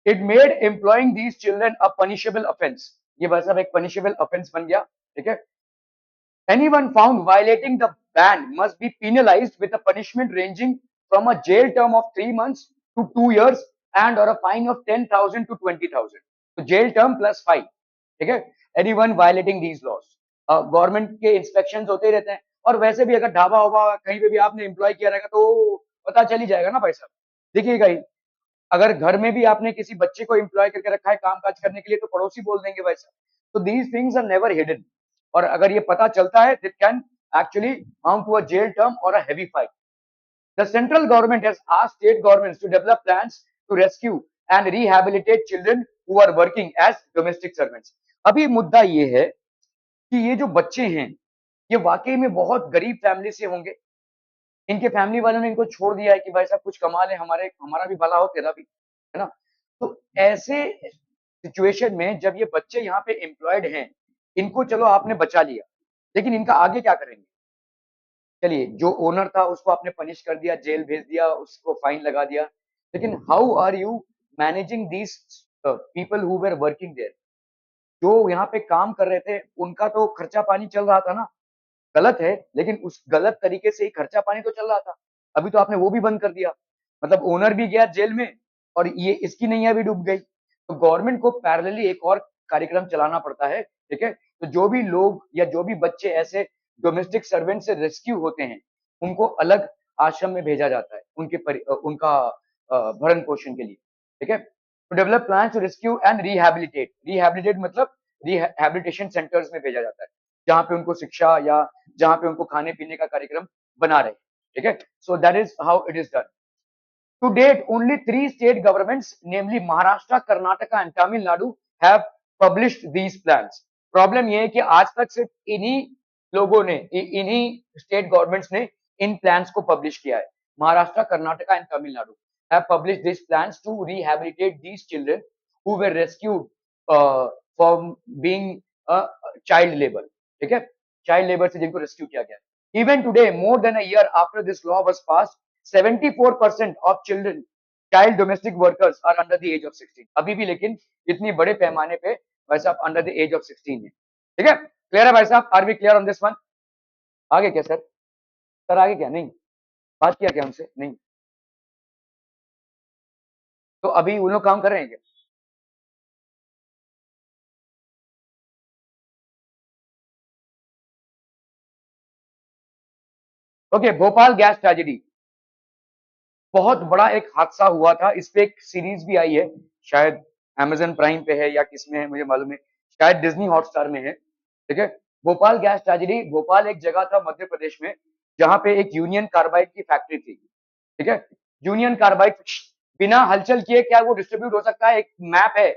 Speaker 1: It made employing these children a punishable offence, ये भाई साहब एक पनिशेबल ऑफेंस बन गया, ठीक है। Anyone found violating the ban must be penalized with a punishment ranging from a jail term of 3 months to 2 years and or a fine of 10,000 to 20,000. So jail term plus fine. ठीक है? Anyone violating these laws. Government के inspection होते ही रहते हैं, और वैसे भी अगर ढाबा होबा कहीं पे भी आपने एम्प्लॉय किया रहेगा तो पता चल ही जाएगा ना भाई साहब, देखिएगा ही। अगर घर में भी आपने किसी बच्चे को एम्प्लॉय करके रखा है काम काज करने के लिए, तो पड़ोसी बोल देंगे भाई साहब। तो these things are never hidden, और अगर ये पता चलता है, that can actually amount to a jail term or a heavy fine. The central government has asked state governments to develop plans to rescue and rehabilitate children who are working as domestic servants. अभी मुद्दा ये है कि ये जो बच्चे हैं, ये वाकई में बहुत गरीब फैमिली से होंगे, इनके फैमिली वालों ने इनको छोड़ दिया है कि भाई साहब कुछ कमा ले, हमारे हमारा भी भला हो, तेरा भी, है ना। तो ऐसे सिचुएशन में जब ये बच्चे यहाँ पे एम्प्लॉयड हैं, इनको चलो आपने बचा लिया, लेकिन इनका आगे क्या करेंगे? चलिए, जो ओनर था उसको आपने पनिश कर दिया, जेल भेज दिया, उसको फाइन लगा दिया, लेकिन how are you managing these people who were working there? जो यहाँ पे काम कर रहे थे, उनका तो खर्चा पानी चल रहा था ना। गलत है, लेकिन उस गलत तरीके से ही खर्चा पानी तो चल रहा था। अभी तो आपने वो भी बंद कर दिया, मतलब ओनर भी गया जेल में और ये इसकी नैया भी डूब गई। तो गवर्नमेंट को पैरेलली एक और कार्यक्रम चलाना पड़ता है, ठीक है। तो जो भी लोग या जो भी बच्चे ऐसे डोमेस्टिक सर्वेंट से रेस्क्यू होते हैं, उनको अलग आश्रम में भेजा जाता है, उनका भरण पोषण के लिए, ठीक है। तो develop plan to rescue and rehabilitate, rehabilitate मतलब रिहैबिलिटेशन सेंटर्स में भेजा जाता है, जहां पे उनको शिक्षा या जहां पे उनको खाने पीने का कार्यक्रम बना रहे, ठीक है। So that is how it is done. To date, only 3 state governments, namely Maharashtra, Karnataka and Tamil Nadu, have published these plans. Problem ये है कि आज तक सिर्फ इन्हीं लोगों ने, इन्हीं स्टेट गवर्नमेंट्स ने इन प्लान्स को पब्लिश किया है। Maharashtra, Karnataka and Tamil Nadu have published these plans to rehabilitate these children who were rescued from being child labor. ठीक है, चाइल्ड लेबर से जिनको रेस्क्यू किया गया। Even today, more than a year after this law was passed, 74% of children, child domestic workers are under the age of 16. अभी भी लेकिन इतनी बड़े पैमाने पे भाई साहब अंडर द एज ऑफ 16 है, ठीक है। क्लियर है भाई साहब? Are we clear on this one? आगे क्या सर? सर आगे क्या? नहीं बात किया क्या हमसे? नहीं। तो अभी उन लोग काम कर रहे हैं क्या? ओके, भोपाल गैस ट्रेजेडी, बहुत बड़ा एक हादसा हुआ था। इस पे एक सीरीज भी आई है, शायद अमेजन प्राइम पे है या किसमें है मुझे मालूम है, शायद डिज्नी हॉटस्टार में है, ठीक है। भोपाल गैस ट्रेजेडी, भोपाल एक जगह था मध्य प्रदेश में जहां पे एक यूनियन कार्बाइड की फैक्ट्री थी, ठीक है। यूनियन कार्बाइड बिना हलचल किए क्या वो डिस्ट्रीब्यूट हो सकता है? एक मैप है,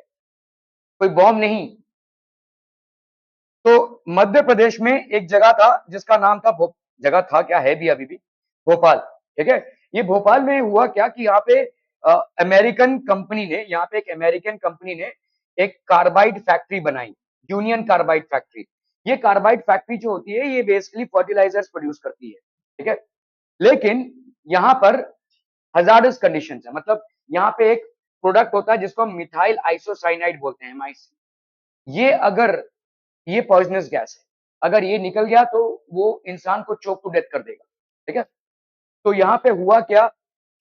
Speaker 1: कोई बॉम्ब नहीं। तो मध्य प्रदेश में एक जगह था जिसका नाम था जगह था क्या, है भी अभी भी, भोपाल। ठीक है, ये भोपाल में हुआ क्या कि यहाँ पे अमेरिकन कंपनी ने, यहाँ पे एक अमेरिकन कंपनी ने एक कार्बाइड फैक्ट्री बनाई, यूनियन कार्बाइड फैक्ट्री। ये कार्बाइड फैक्ट्री जो होती है ये बेसिकली फर्टिलाइजर्स प्रोड्यूस करती है। ठीक है, लेकिन यहाँ पर हजार्डस कंडीशन है, मतलब यहाँ पे एक प्रोडक्ट होता है जिसको हम मिथाइल आइसोसाइनाइड बोलते हैं, MIC। ये अगर, ये पॉइजनस गैस है, अगर ये निकल गया तो वो इंसान को चोक टू डेथ कर देगा। ठीक है, तो यहाँ पे हुआ क्या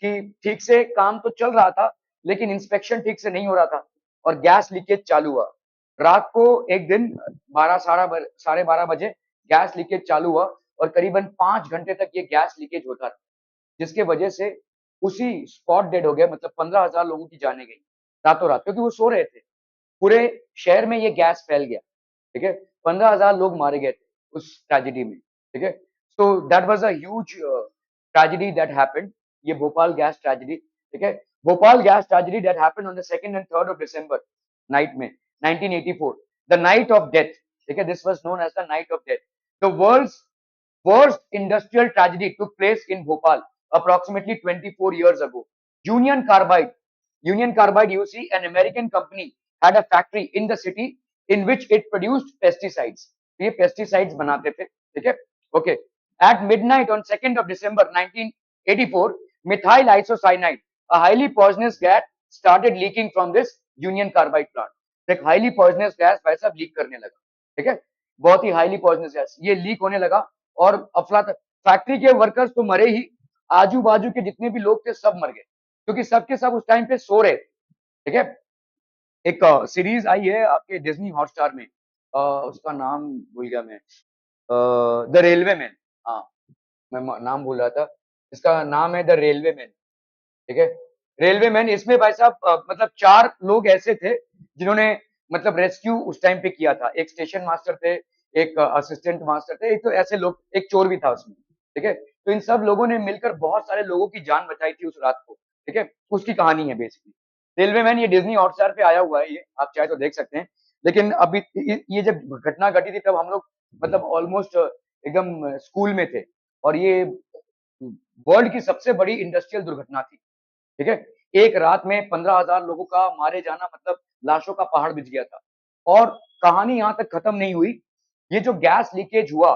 Speaker 1: कि ठीक से काम तो चल रहा था लेकिन इंस्पेक्शन ठीक से नहीं हो रहा था और गैस लीकेज चालू हुआ। रात को एक दिन 12 साढ़े 12 बजे गैस लीकेज चालू हुआ और करीबन 5 घंटे तक ये गैस लीकेज होता रहा, जिसके वजह से उसी स्पॉट डेड हो गए, मतलब 15,000 लोगों की जाने गई रातों रात, क्योंकि वो सो रहे थे। पूरे शहर में ये गैस फैल गया। ठीक है, 15,000 लोग मारे गए थे उस ट्रेजेडी में। ठीक है, so that was a huge tragedy that happened, ये भोपाल गैस ट्रेजेडी। ठीक है, Bhopal gas tragedy that happened on the 2nd and 3rd of December night में 1984, द नाइट ऑफ डेथ। ठीक है, this was known as the night of death. The world's worst industrial tragedy took place in Bhopal approximately 24 years ago. Union Carbide, Union Carbide, you see, an American company had a factory in the city in which it produced pesticides. ये pesticides बनाते थे, ठीक है? Okay. At midnight on 2nd of December 1984, methyl isocyanide, a highly poisonous gas, started leaking from this Union Carbide plant. एक highly poisonous gas वैसा leak करने लगा, ठीक है? बहुत ही हाईली पॉइजनस गैस ये लीक होने लगा और अफरा फैक्ट्री के वर्कर्स तो मरे ही, आजू बाजू के जितने भी लोग थे सब मर गए, क्योंकि सबके सब उस टाइम पे सो रहे। ठीक है, एक सीरीज आई है आपके डिज्नी हॉटस्टार में, उसका नाम भूल गया मैं, द रेलवे मैन। हाँ, मैं नाम भूल रहा था, इसका नाम है द रेलवे मैन। ठीक है, रेलवे मैन, इसमें भाई साहब मतलब 4 लोग ऐसे थे जिन्होंने मतलब रेस्क्यू उस टाइम पे किया था। एक स्टेशन मास्टर थे, एक असिस्टेंट मास्टर थे, एक तो ऐसे लोग, एक चोर भी था उसमें। ठीक है, तो इन सब लोगों ने मिलकर बहुत सारे लोगों की जान बचाई थी उस रात को। ठीक है, उसकी कहानी है बेसिकली रेलवे मैन। ये डिज्नी हॉटस्टार पे आया हुआ है, ये आप चाहे तो देख सकते हैं। लेकिन अभी ये जब घटना घटी थी तब हम लोग मतलब ऑलमोस्ट एकदम स्कूल में थे, और ये वर्ल्ड की सबसे बड़ी इंडस्ट्रियल दुर्घटना थी। ठीक है, एक रात में 15,000 लोगों का मारे जाना, मतलब लाशों का पहाड़ बिछ गया था। और कहानी यहाँ तक खत्म नहीं हुई। ये जो गैस लीकेज हुआ,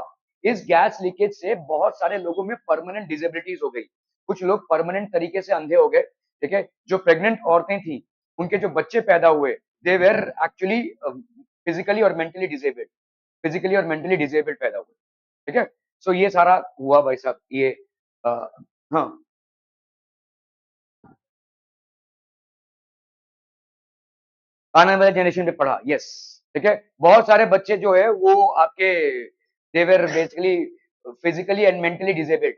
Speaker 1: इस गैस लीकेज से बहुत सारे लोगों में परमानेंट डिसेबिलिटीज हो गई। कुछ लोग परमानेंट तरीके से अंधे हो गए। ठीक है, जो प्रेग्नेंट औरतें थी, उनके जो बच्चे पैदा हुए, दे वेर एक्चुअली फिजिकली और मेंटली डिसेबल्ड, फिजिकली और मेंटली डिसेबल्ड पैदा हुए। ठीक है, सो ये सारा हुआ भाई साहब, ये हाँ, आने वाले जनरेशन पे पढ़ा, यस। ठीक है, बहुत सारे बच्चे जो है वो आपके देवर basically physically and mentally disabled,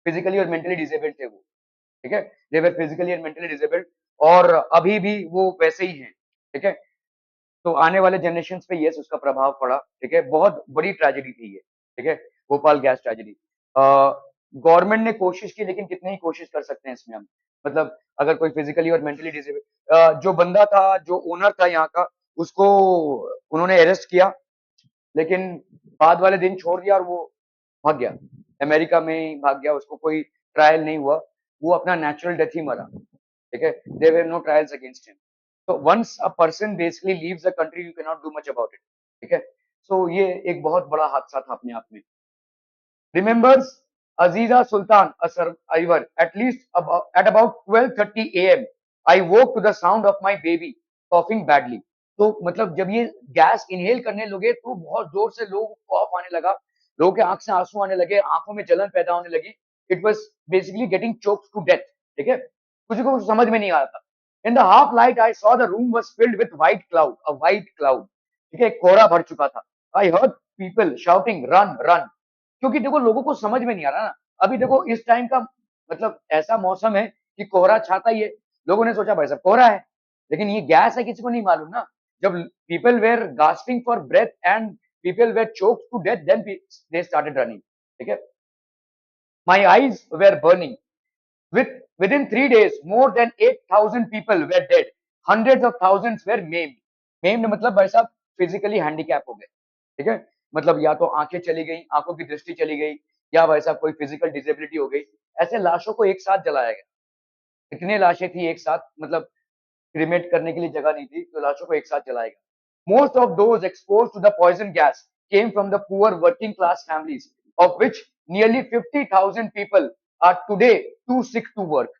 Speaker 1: physically और मेंटली डिसेबल्ड थे वो। ठीक है, देवर फिजिकली एंड मेंटली डिसेबल्ड, और अभी भी वो वैसे ही हैं। ठीक है, तो आने वाले जनरेशन पे यस उसका प्रभाव पड़ा। ठीक है, बहुत बड़ी ट्रेजेडी थी ये। ठीक है, भोपाल गैस ट्रेजेडी। गवर्नमेंट ने कोशिश की, लेकिन कितनी ही कोशिश कर सकते हैं इसमें हम, मतलब अगर कोई फिजिकली और मेंटली डिसेबल, जो बंदा था, जो ओनर था यहाँ का, उसको उन्होंने अरेस्ट किया, लेकिन बाद वाले दिन छोड़ दिया और वो भाग गया, अमेरिका में ही भाग गया, उसको कोई ट्रायल नहीं हुआ, वो अपना नेचुरल डेथ ही मरा। ठीक है, there were no trials against him. So once a person basically leaves the country, you cannot do much about it. ठीक है, so ये एक बहुत बड़ा हादसा था अपने आप में। Remembers Aziza Sultan, a survivor, at about 12:30 a.m. I woke to the sound of my baby coughing badly. तो मतलब जब ये गैस इनहेल करने लगे तो बहुत जोर से लोगों को कॉफ आने लगा, लोगों के आंख से आंसू आने लगे, आंखों में जलन पैदा होने लगी। It was basically getting choked to death. ठीक है, किसी को समझ में नहीं आ रहा था। In the half light I saw the room was filled with white cloud, a white cloud. ठीक है, कोहरा भर चुका था। I heard people shouting run run, क्योंकि देखो लोगों को समझ में नहीं आ रहा ना। अभी देखो इस टाइम का मतलब ऐसा मौसम है कि कोहरा छाता ही है। लोगों ने सोचा भाई साहब कोहरा है, लेकिन ये गैस है किसी को नहीं मालूम ना। जब people were gasping for breath and people were choked to death, then they started running. ठीक है, my eyes were burning. Within 3 days, more than 8,000 people were dead. Hundreds of thousands were maimed. Maimed मतलब भाई साहब physically handicap हो गए। ठीक है, मतलब या तो आंखें चली गई, आंखों की दृष्टि चली गई, या भाई साहब कोई फिजिकल डिसेबिलिटी हो गई, ऐसे लाशों को एक साथ जलाया गया। इतनी लाशें थी एक साथ, मतलब क्रीमेट करने के लिए जगह नहीं थी, तो लाशों को एक साथ जलाया गया। Most of those exposed to the poison gas came from the poor working class families, of which nearly 50,000 people are today too sick to work.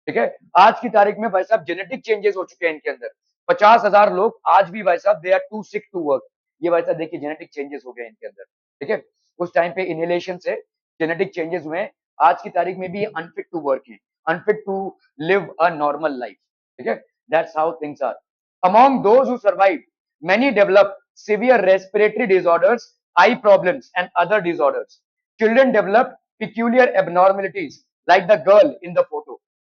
Speaker 1: ठीक है, आज की तारीख में भाई साहब जेनेटिक चेंजेस हो चुके हैं इनके अंदर। 50,000 लोग आज भी भाई साहब they are too sick to work. ये भाई साहब देखिए जेनेटिक चेंजेस हो गए इनके अंदर। ठीक है, उस टाइम पे इनहेलेशन से जेनेटिक चेंजेस हुए हैं, आज की तारीख में भी अनफिट टू वर्क है, unfit to live a normal life. ठीक है, that's how things are. Among those who survive, many develop severe respiratory disorders, eye problems, and other disorders. Children develop peculiar abnormalities, like the girl in the photo.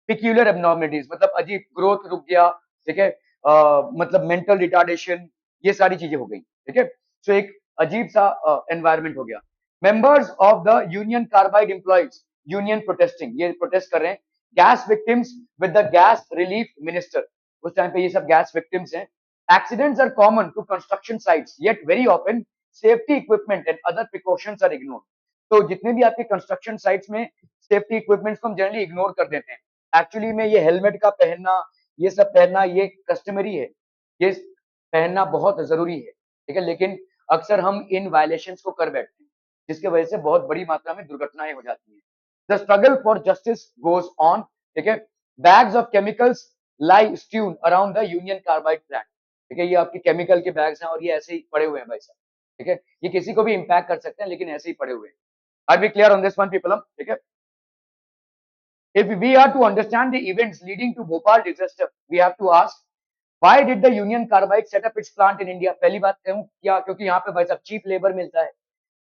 Speaker 1: Peculiar abnormalities मतलब अजीब growth रुक गया, ठीक है, मतलब mental retardation, ये सारी चीजें हो गई। ठीक है, सो एक अजीब सा एनवायरमेंट हो गया। Members of the Union carbide employees union protesting, ये प्रोटेस्ट कर रहे हैं। Gas victims with the gas relief minister, उस टाइम पे ये सब गैस विक्टिम्स हैं। Accidents are common to construction sites, yet very often safety equipment and other precautions are ignored. तो जितने भी आपके कंस्ट्रक्शन साइट्स में सेफ्टी इक्विपमेंट्स को हम जनरली इग्नोर कर देते हैं। एक्चुअली में ये हेलमेट का पहनना, ये सब पहनना ये कस्टमरी है, ये पहनना बहुत जरूरी है। ठीक है, लेकिन अक्सर हम इन वायलेशंस को कर बैठते हैं, जिसकी वजह से बहुत बड़ी मात्रा में दुर्घटनाएं हो जाती हैं। The struggle for justice goes on. ठीक है, bags of chemicals lie strewn around the Union Carbide plant. ठीक है, ये आपके केमिकल के बैग्स हैं और ये ऐसे ही पड़े हुए हैं भाई साहब। ठीक है, ये किसी को भी इंपैक्ट कर सकते हैं, लेकिन ऐसे ही पड़े हुए हैं। Are we clear on this one people? ठीक है, if we are to understand the events leading to Bhopal disaster, we have to ask why did the Union Carbide set up its plant in India? पहली बात कहूं क्या, क्योंकि यहाँ पे भाई साहब चीप लेबर मिलता है,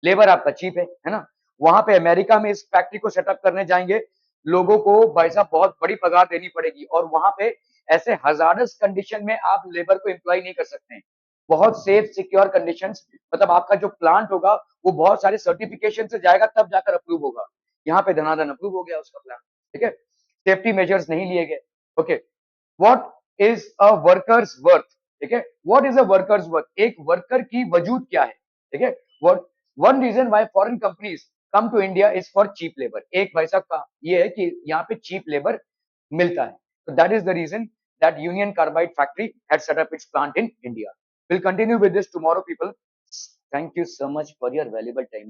Speaker 1: लेबर आपका चीप है ना। वहां पे अमेरिका में इस फैक्ट्री को सेटअप करने जाएंगे, लोगों को भाई साहब बहुत बड़ी पगार देनी पड़ेगी, और वहां पे ऐसे हजारस कंडीशन में आप लेबर को एम्प्लॉय नहीं कर सकते हैं। बहुत सेफ सिक्योर कंडीशंस, मतलब आपका जो प्लांट होगा वो बहुत सारे सर्टिफिकेशन से जाएगा तब जाकर अप्रूव होगा। यहाँ पे धनाधन अप्रूव हो गया उसका प्लान। ठीक है, सेफ्टी मेजर्स नहीं लिए गए। Okay, what is a worker's worth? ठीक है, what is a worker's worth, एक वर्कर की वजूद क्या है? ठीक है, what one reason why foreign companies come to India is for cheap labour. एक भाई साहब का ये है कि यहाँ पे चीप लेबर मिलता है, तो that is the reason that Union Carbide factory had set up its plant in India. Will continue with this tomorrow people. Thank you so much for your valuable time.